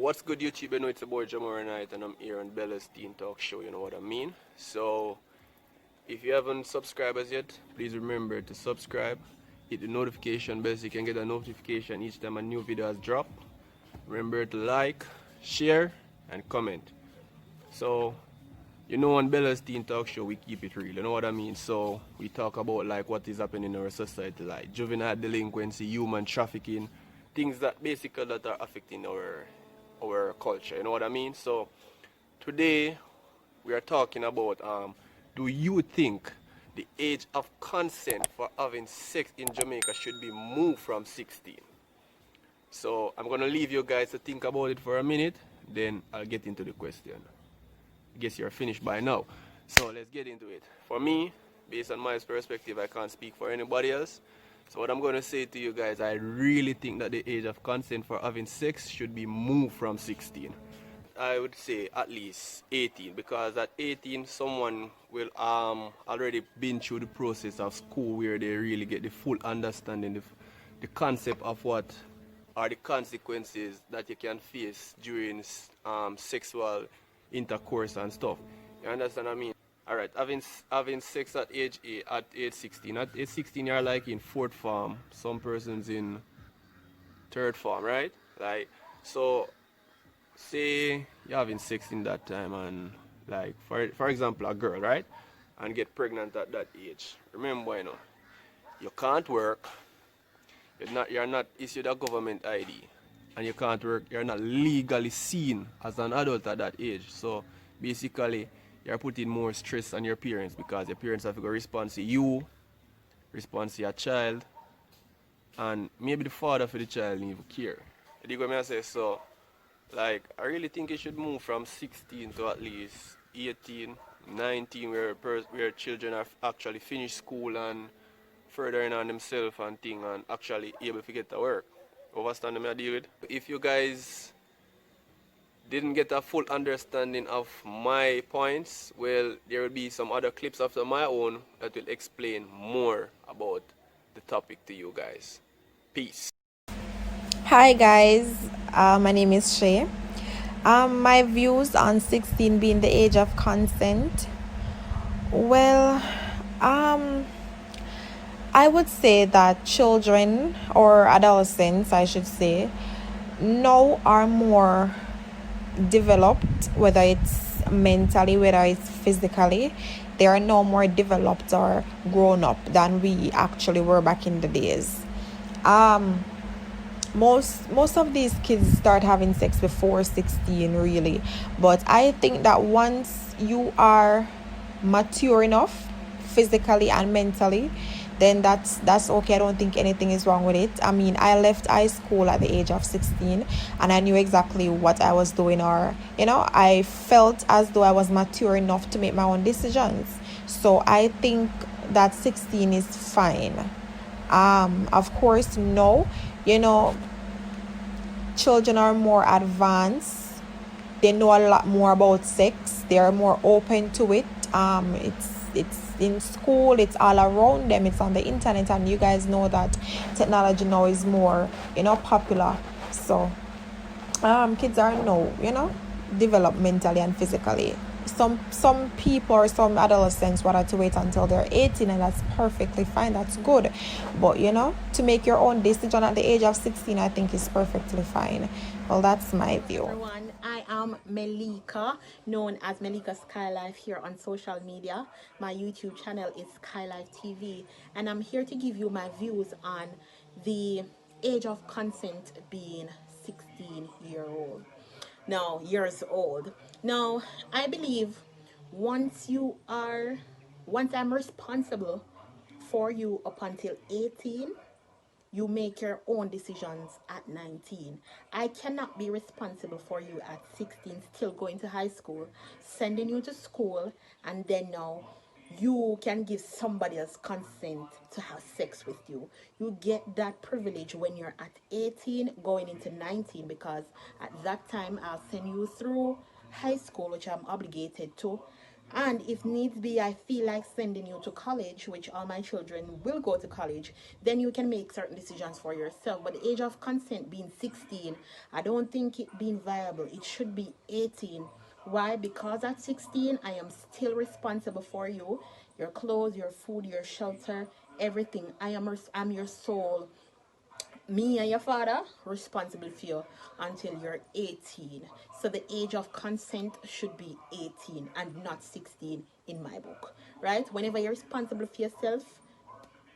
What's good, YouTube? You know it's a boy Jamaica Night, and I'm here on Bella's Teen Talk Show. You know what I mean? So, if you haven't subscribed as yet, please remember to subscribe. Hit the notification bell so you can get a notification each time a new video has dropped. Remember to like, share, and comment. So, you know, on Bella's Teen Talk Show, we keep it real. You know what I mean? So, we talk about like what is happening in our society, like juvenile delinquency, human trafficking, things that basically that are affecting our culture. You know what I mean? So, today we are talking about do you think the age of consent for having sex in Jamaica should be moved from 16? So, I'm gonna leave you guys to think about it for a minute, then I'll get into the question. I guess you're finished by now. So let's get into it. For me, based on my perspective, I can't speak for anybody else. So what I'm going to say to you guys, I really think that the age of consent for having sex should be moved from 16. I would say at least 18, because at 18 someone will already been through the process of school where they really get the full understanding, the concept of what are the consequences that you can face during sexual intercourse and stuff. You understand what I mean? Alright, having sex at age 16. At age 16 you're like in 4th form, some persons in 3rd form, right? Like, so say you're having sex in that time, and like for example a girl, right? And get pregnant at that age. Remember, you know, you can't work, you're not issued a government ID, and you can't work, you're not legally seen as an adult at that age. So basically you're putting more stress on your parents, because your parents have to go respond to you, respond to your child, and maybe the father for the child didn't even care. You dig what I say? So like I really think it should move from 16 to at least 18, 19, where children are actually finished school and furthering on themselves and thing, and actually able to get to work. Understand me I deal with? If you guys didn't get a full understanding of my points, well, there will be some other clips after my own that will explain more about the topic to you guys. Peace. Hi guys, my name is Shay. My views on 16 being the age of consent. Well, I would say that children or adolescents, I should say, now are more developed, whether it's mentally, whether it's physically. They are now more developed or grown up than we actually were back in the days. Most of these kids start having sex before 16, really, but I think that once you are mature enough physically and mentally, then that's okay. I don't think anything is wrong with it. I mean, I left high school at the age of 16, and I knew exactly what I was doing, or I felt as though I was mature enough to make my own decisions. So I think that 16 is fine. Of course, no, children are more advanced. They know a lot more about sex. They are more open to it. It's in school, it's all around them, it's on the internet, and you guys know that technology now is more popular. So kids are now developmentally and physically. Some people or some adolescents want to wait until they're 18, and that's perfectly fine, that's good, but to make your own decision at the age of 16, I think is perfectly fine. Well, that's my view. Everyone, I am Melika, known as Melika Skylife here on social media. My YouTube channel is Skylife TV, and I'm here to give you my views on the age of consent being 16 years old. Now, I believe once I'm responsible for you up until 18, you make your own decisions at 19. I cannot be responsible for you at 16, still going to high school, sending you to school, and then now you can give somebody else consent to have sex with you. You get that privilege when you're at 18 going into 19, because at that time I'll send you through high school, which I'm obligated to, And if needs be, I feel like sending you to college, which all my children will go to college, then you can make certain decisions for yourself. But the age of consent being 16, I don't think it being viable. It should be 18. Why? Because at 16, I am still responsible for you, your clothes, your food, your shelter, everything. I'm your soul, me and your father responsible for you until you're 18. So the age of consent should be 18 and not 16 in my book, right? Whenever you're responsible for yourself,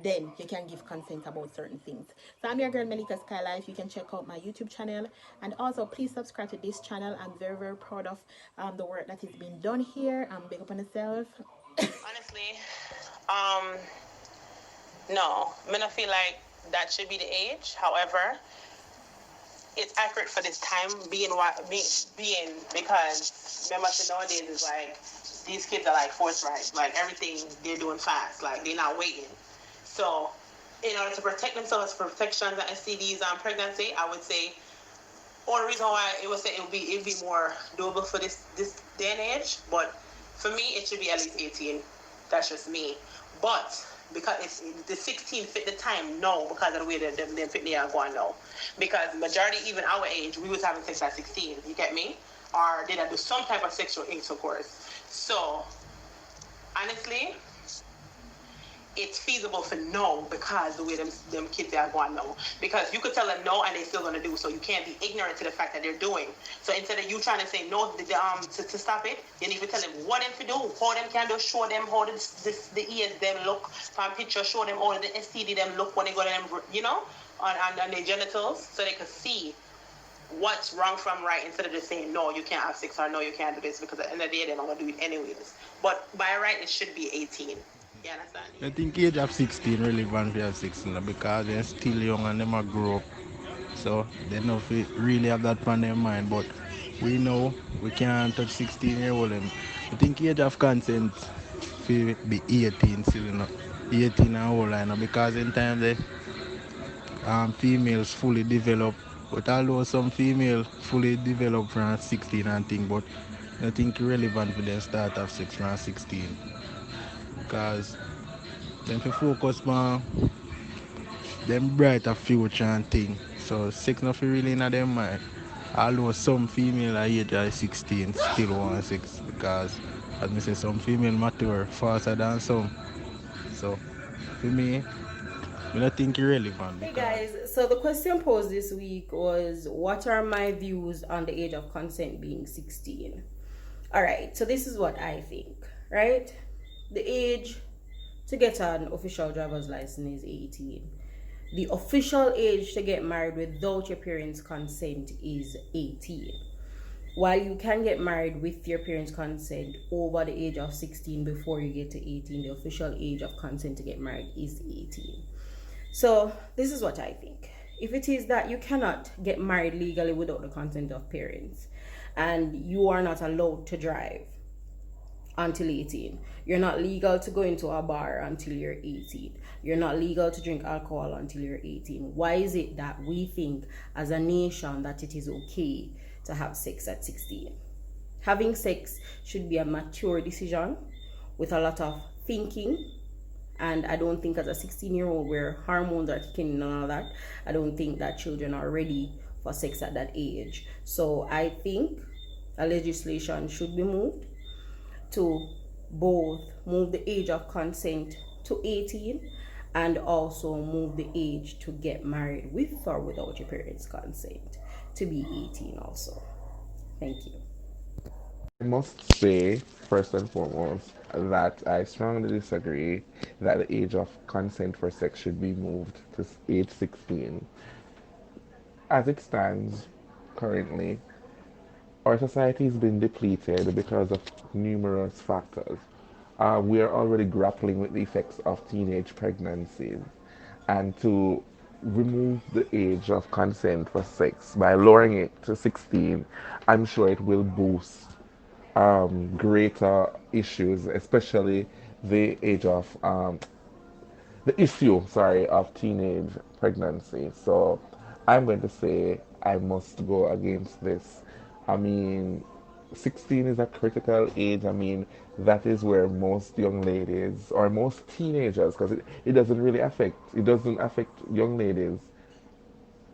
then you can give consent about certain things. So I'm your girl Melika Skylife. You can check out my YouTube channel, and also please subscribe to this channel. I'm very, very proud of the work that is being done here. Big up on yourself. Honestly, um, no, I don't feel like that should be the age. However, it's accurate for this time being because remember nowadays is like these kids are like force right, like everything they're doing fast, like they're not waiting. So in order to protect themselves from infections and STDs and pregnancy, I would say only reason why it would say it'd be more doable for this day and age, but for me it should be at least 18. That's just me. But because it's the 16 fit the time, no, because of the way that them fit the are going now. Because majority, even our age, we was having sex at 16. You get me? Or did I do some type of sexual intercourse? So honestly, it's feasible for no because the way them kids are going no. Because you could tell them no and they're still gonna do so. You can't be ignorant to the fact that they're doing. So instead of you trying to say no to stop it, you need to tell them what them to do, how them can do, show them how the ears them look from picture, show them all the STD them look when they go to them, on their genitals, so they could see what's wrong from right instead of just saying no you can't have sex or no you can't do this, because at the end of the day they're not gonna do it anyways. But by right it should be 18. You understand? I think age of 16 relevant for have 16 because they're still young and they might grow up. So they know if we really have that on their mind. But we know we can't touch 16-year-old. I think age of consent will be 18 still, 18 and older, because in time the females fully develop. But although some female fully develop from 16 and thing, but I think relevant for them start of 6 from 16 because them to focus on them brighter future and thing. So sex nothing really in them mind. Although some female at age of 16 still want sex because as me say some female mature faster than some. So for me, I don't think irrelevant Hey because guys, so the question posed this week was what are my views on the age of consent being 16? Alright, so this is what I think, right? The age to get an official driver's license is 18. The official age to get married without your parents' consent is 18. While you can get married with your parents' consent over the age of 16 before you get to 18, the official age of consent to get married is 18. So this is what I think. If it is that you cannot get married legally without the consent of parents, and you are not allowed to drive until 18, you're not legal to go into a bar until you're 18, you're not legal to drink alcohol until you're 18, why is it that we think as a nation that it is okay to have sex at 16? Having sex should be a mature decision with a lot of thinking. And I don't think as a 16-year-old where hormones are kicking in and all that, I don't think that children are ready for sex at that age. So I think a legislation should be moved to both move the age of consent to 18 and also move the age to get married with or without your parents' consent to be 18 also. Thank you. I must say, first and foremost, that I strongly disagree that the age of consent for sex should be moved to age 16. As it stands currently, our society has been depleted because of numerous factors. We are already grappling with the effects of teenage pregnancies, and to remove the age of consent for sex by lowering it to 16, I'm sure it will boost greater issues, especially the age of the issue, sorry, of teenage pregnancy. So I'm going to say I must go against this. I mean, 16 is a critical age. I mean, that is where most young ladies or most teenagers, because it doesn't really affect, it doesn't affect young ladies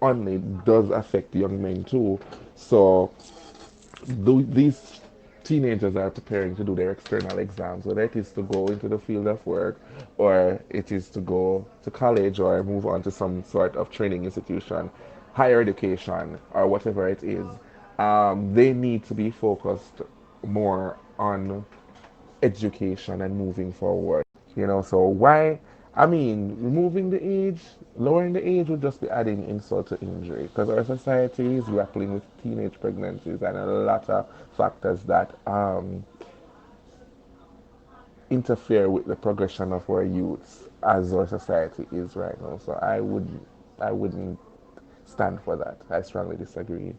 only, it does affect young men too. So these teenagers are preparing to do their external exams, whether it is to go into the field of work or it is to go to college or move on to some sort of training institution, higher education, or whatever it is. They need to be focused more on education and moving forward. So why? I mean, removing the age, lowering the age would just be adding insult to injury because our society is grappling with teenage pregnancies and a lot of factors that interfere with the progression of our youths as our society is right now. So I wouldn't stand for that. I strongly disagree.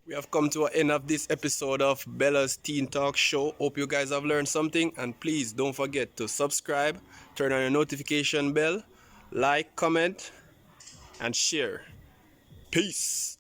We have come to an end of this episode of Bella's Teen Talk Show. Hope you guys have learned something, and please don't forget to subscribe, turn on your notification bell, like, comment, and share. Peace.